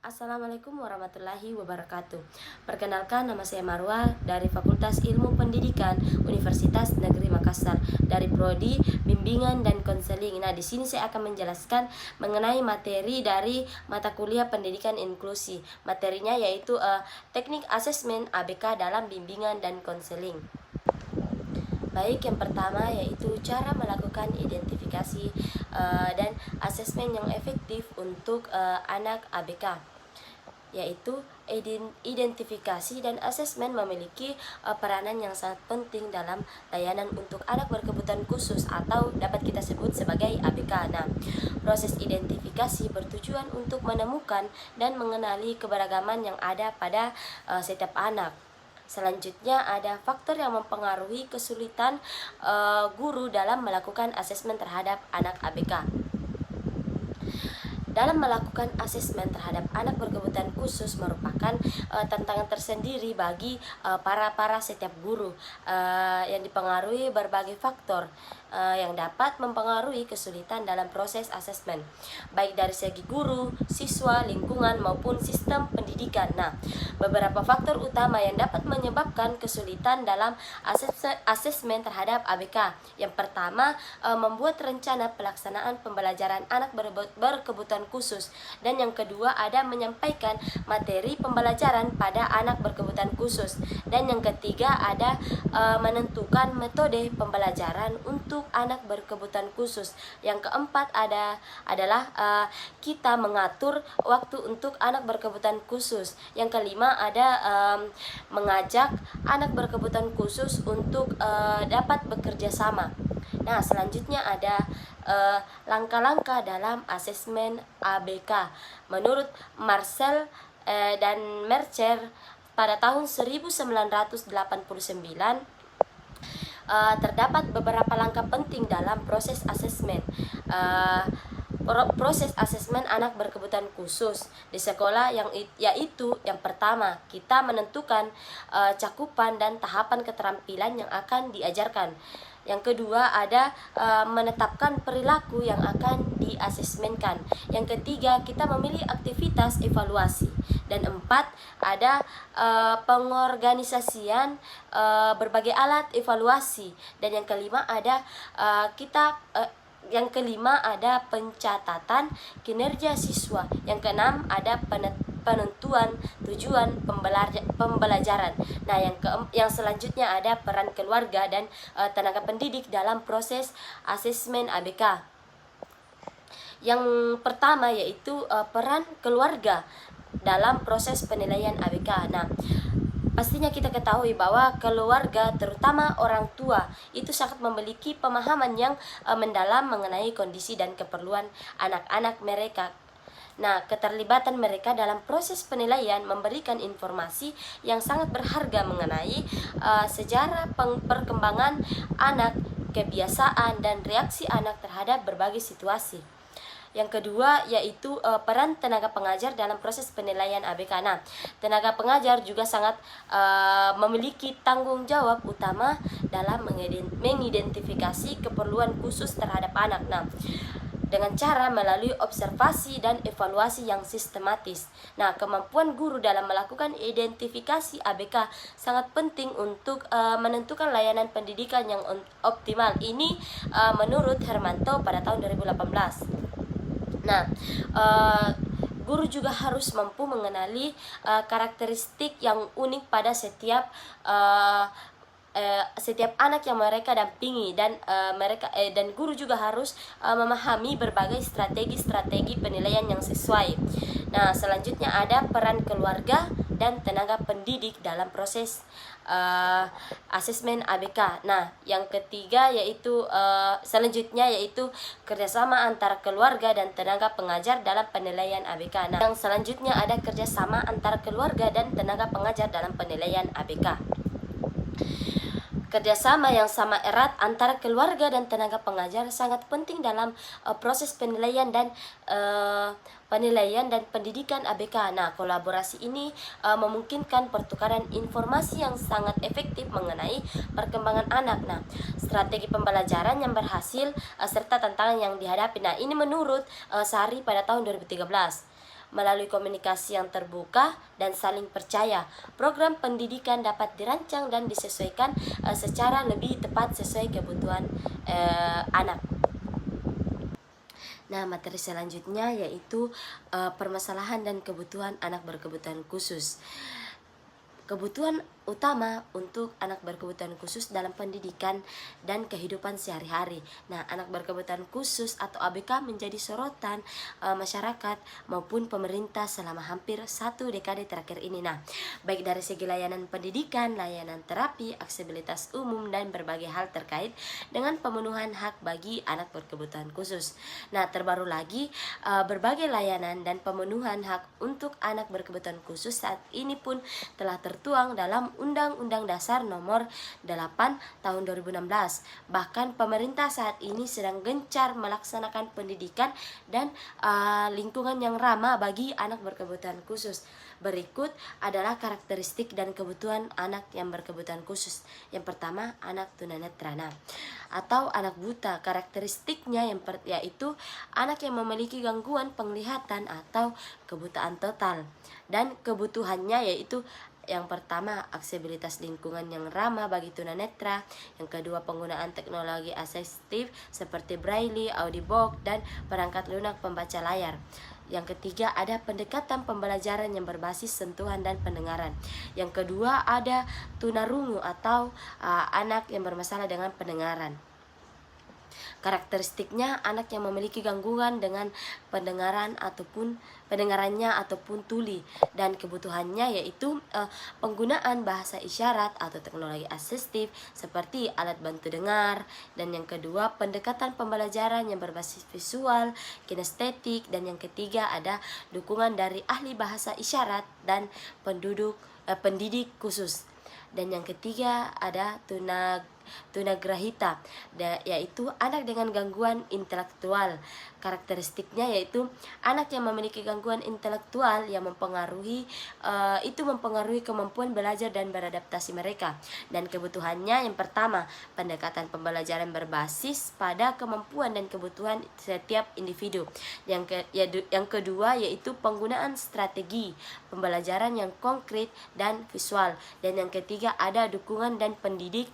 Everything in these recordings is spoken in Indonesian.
Assalamualaikum warahmatullahi wabarakatuh. Perkenalkan, nama saya Marwa dari Fakultas Ilmu Pendidikan Universitas Negeri Makassar dari Prodi Bimbingan dan Konseling. Nah, di sini saya akan menjelaskan mengenai materi dari mata kuliah Pendidikan Inklusi. Materinya yaitu Teknik Asesmen ABK dalam Bimbingan dan Konseling. Baik, yang pertama yaitu cara melakukan identifikasi dan asesmen yang efektif untuk anak ABK, yaitu identifikasi dan asesmen memiliki peranan yang sangat penting dalam layanan untuk anak berkebutuhan khusus atau dapat kita sebut sebagai ABK. Nah, proses identifikasi bertujuan untuk menemukan dan mengenali keberagaman yang ada pada setiap anak. Selanjutnya ada faktor yang mempengaruhi kesulitan guru dalam melakukan asesmen terhadap anak ABK. Dalam melakukan asesmen terhadap anak berkebutuhan khusus merupakan tantangan tersendiri bagi para setiap guru yang dipengaruhi berbagai faktor yang dapat mempengaruhi kesulitan dalam proses asesmen, baik dari segi guru, siswa, lingkungan maupun sistem pendidikan. Nah, beberapa faktor utama yang dapat menyebabkan kesulitan dalam asesmen terhadap ABK. Yang pertama, membuat rencana pelaksanaan pembelajaran anak berkebutuhan khusus, dan yang kedua ada menyampaikan materi pembelajaran pada anak berkebutuhan khusus, dan yang ketiga ada menentukan metode pembelajaran untuk anak berkebutuhan khusus. Yang keempat adalah kita mengatur waktu untuk anak berkebutuhan khusus. Yang kelima ada mengajak anak berkebutuhan khusus untuk dapat bekerja sama. Nah, selanjutnya ada langkah-langkah dalam asesmen ABK. Menurut Marcel dan Mercer pada tahun 1989, terdapat beberapa langkah penting dalam proses asesmen. Proses asesmen anak berkebutuhan khusus di sekolah yaitu yang pertama, kita menentukan cakupan dan tahapan keterampilan yang akan diajarkan. Yang kedua ada menetapkan perilaku yang akan diasesmenkan. Yang ketiga, kita memilih aktivitas evaluasi. Dan empat, ada pengorganisasian berbagai alat evaluasi. Dan yang kelima ada ada pencatatan kinerja siswa. Yang keenam ada penentuan tujuan pembelajaran. Nah, yang selanjutnya ada peran keluarga dan tenaga pendidik dalam proses asesmen ABK. Yang pertama yaitu peran keluarga dalam proses penilaian ABK. Nah, pastinya kita ketahui bahwa keluarga, terutama orang tua, itu sangat memiliki pemahaman yang mendalam mengenai kondisi dan keperluan anak-anak mereka. Nah, keterlibatan mereka dalam proses penilaian memberikan informasi yang sangat berharga mengenai sejarah perkembangan anak, kebiasaan, dan reaksi anak terhadap berbagai situasi. Yang kedua yaitu peran tenaga pengajar dalam proses penilaian ABK. Nah, tenaga pengajar juga sangat memiliki tanggung jawab utama dalam mengidentifikasi keperluan khusus terhadap anak. Nah, dengan cara melalui observasi dan evaluasi yang sistematis. Nah, kemampuan guru dalam melakukan identifikasi ABK sangat penting untuk menentukan layanan pendidikan yang optimal. Ini menurut Hermanto pada tahun 2018. Nah, guru juga harus mampu mengenali karakteristik yang unik pada setiap anak yang mereka dampingi, dan guru juga harus memahami berbagai strategi penilaian yang sesuai. Nah, selanjutnya ada peran keluarga dan tenaga pendidik dalam proses asesmen ABK. Nah, yang ketiga yaitu selanjutnya yaitu kerjasama antara keluarga dan tenaga pengajar dalam penilaian ABK. Nah, yang selanjutnya ada kerjasama antara keluarga dan tenaga pengajar dalam penilaian ABK. Kerjasama yang sama erat antara keluarga dan tenaga pengajar sangat penting dalam proses penilaian dan pendidikan ABK. Nah, kolaborasi ini memungkinkan pertukaran informasi yang sangat efektif mengenai perkembangan anak. Nah, strategi pembelajaran yang berhasil serta tantangan yang dihadapi. Nah, ini menurut Sari pada tahun 2013. melalui komunikasi yang terbuka dan saling percaya. Program pendidikan dapat dirancang dan disesuaikan secara lebih tepat sesuai kebutuhan anak. Nah, materi selanjutnya yaitu permasalahan dan kebutuhan anak berkebutuhan khusus. Kebutuhan utama untuk anak berkebutuhan khusus dalam pendidikan dan kehidupan sehari-hari. Nah, anak berkebutuhan khusus atau ABK menjadi sorotan masyarakat maupun pemerintah selama hampir 1 dekade terakhir ini. Nah, baik dari segi layanan pendidikan, layanan terapi, aksesibilitas umum, dan berbagai hal terkait dengan pemenuhan hak bagi anak berkebutuhan khusus. Nah, terbaru lagi berbagai layanan dan pemenuhan hak untuk anak berkebutuhan khusus saat ini pun telah tertuang dalam Undang-Undang Dasar Nomor 8 Tahun 2016. Bahkan pemerintah saat ini sedang gencar melaksanakan pendidikan dan lingkungan yang ramah bagi anak berkebutuhan khusus. Berikut adalah karakteristik dan kebutuhan anak yang berkebutuhan khusus. Yang pertama, anak tunanetra atau anak buta. Karakteristiknya yaitu anak yang memiliki gangguan penglihatan atau kebutaan total. Dan kebutuhannya yaitu yang pertama, aksesibilitas lingkungan yang ramah bagi tunanetra. Yang kedua, penggunaan teknologi asistif seperti braille, audiobook, dan perangkat lunak pembaca layar. Yang ketiga, ada pendekatan pembelajaran yang berbasis sentuhan dan pendengaran. Yang kedua, ada tunarungu atau anak yang bermasalah dengan pendengaran. Karakteristiknya anak yang memiliki gangguan dengan pendengarannya ataupun tuli, dan kebutuhannya yaitu penggunaan bahasa isyarat atau teknologi asistif seperti alat bantu dengar. Dan yang kedua, pendekatan pembelajaran yang berbasis visual, kinestetik, dan yang ketiga ada dukungan dari ahli bahasa isyarat dan pendidik khusus. Dan yang ketiga ada tunagrahita, yaitu anak dengan gangguan intelektual. Karakteristiknya yaitu anak yang memiliki gangguan intelektual yang mempengaruhi kemampuan belajar dan beradaptasi mereka. Dan kebutuhannya yang pertama, pendekatan pembelajaran berbasis pada kemampuan dan kebutuhan setiap individu. Yang kedua yaitu penggunaan strategi pembelajaran yang konkret dan visual. Dan yang ketiga ada dukungan dan pendidik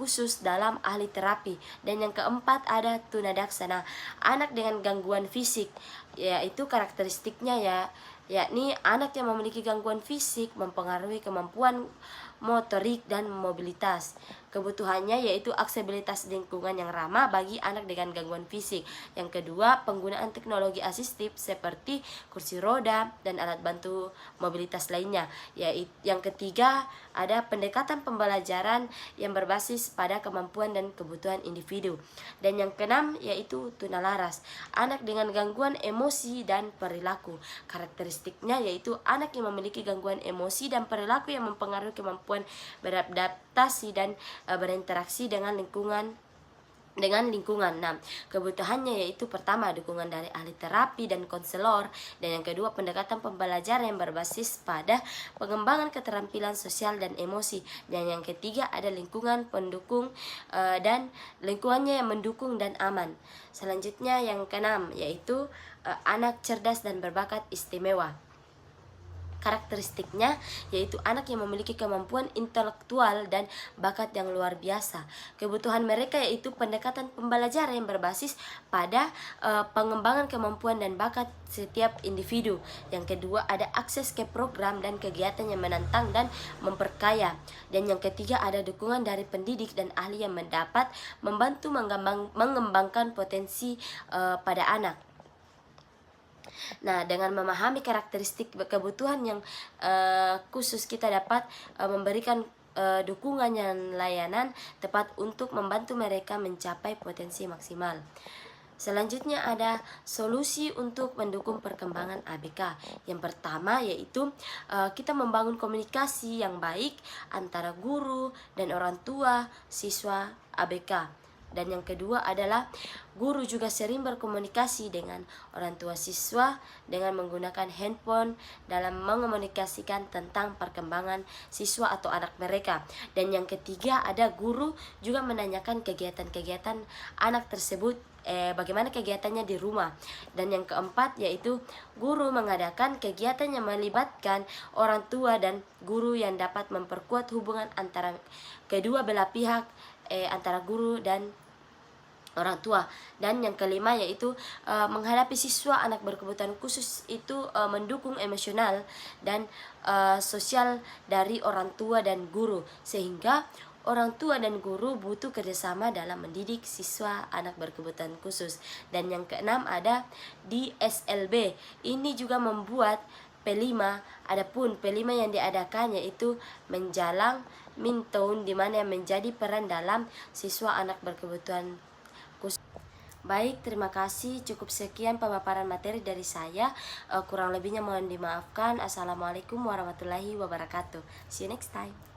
khusus dalam ahli terapi. Dan yang keempat ada tunadaksana, anak dengan gangguan fisik, yaitu karakteristiknya yakni anak yang memiliki gangguan fisik mempengaruhi kemampuan motorik dan mobilitas. Kebutuhannya yaitu aksesibilitas lingkungan yang ramah bagi anak dengan gangguan fisik. Yang kedua, penggunaan teknologi asistif seperti kursi roda dan alat bantu mobilitas lainnya. Yang ketiga, ada pendekatan pembelajaran yang berbasis pada kemampuan dan kebutuhan individu. Dan yang keenam yaitu tunalaras, anak dengan gangguan emosi dan perilaku. Karakteristiknya yaitu anak yang memiliki gangguan emosi dan perilaku yang mempengaruhi kemampuan beradaptasi dan berinteraksi dengan lingkungan. Nah, kebutuhannya yaitu pertama, dukungan dari ahli terapi dan konselor. Dan yang kedua, pendekatan pembelajaran yang berbasis pada pengembangan keterampilan sosial dan emosi. Dan yang ketiga ada lingkungan pendukung dan lingkungannya yang mendukung dan aman. Selanjutnya yang keenam yaitu anak cerdas dan berbakat istimewa. Karakteristiknya yaitu anak yang memiliki kemampuan intelektual dan bakat yang luar biasa. Kebutuhan mereka yaitu pendekatan pembelajaran yang berbasis pada pengembangan kemampuan dan bakat setiap individu. Yang kedua ada akses ke program dan kegiatan yang menantang dan memperkaya. Dan yang ketiga ada dukungan dari pendidik dan ahli yang dapat membantu mengembangkan potensi pada anak. Nah, dengan memahami karakteristik kebutuhan yang khusus, kita dapat memberikan dukungan dan layanan tepat untuk membantu mereka mencapai potensi maksimal. Selanjutnya ada solusi untuk mendukung perkembangan ABK. Yang pertama yaitu kita membangun komunikasi yang baik antara guru dan orang tua siswa ABK. Dan yang kedua adalah guru juga sering berkomunikasi dengan orang tua siswa dengan menggunakan handphone dalam mengomunikasikan tentang perkembangan siswa atau anak mereka. Dan yang ketiga ada guru juga menanyakan kegiatan-kegiatan anak tersebut bagaimana kegiatannya di rumah. Dan yang keempat yaitu guru mengadakan kegiatan yang melibatkan orang tua dan guru yang dapat memperkuat hubungan antara kedua belah pihak, antara guru dan orang tua. Dan yang kelima yaitu menghadapi siswa anak berkebutuhan khusus itu mendukung emosional dan sosial dari orang tua dan guru, sehingga orang tua dan guru butuh kerjasama dalam mendidik siswa anak berkebutuhan khusus. Dan yang keenam ada di SLB, ini juga membuat P5. Adapun P5 yang diadakan yaitu menjalang Mintoun, di mana yang menjadi peran dalam siswa anak berkebutuhan khusus. Baik, terima kasih. Cukup sekian pemaparan materi dari saya. Kurang lebihnya mohon dimaafkan. Assalamualaikum warahmatullahi wabarakatuh. See you next time.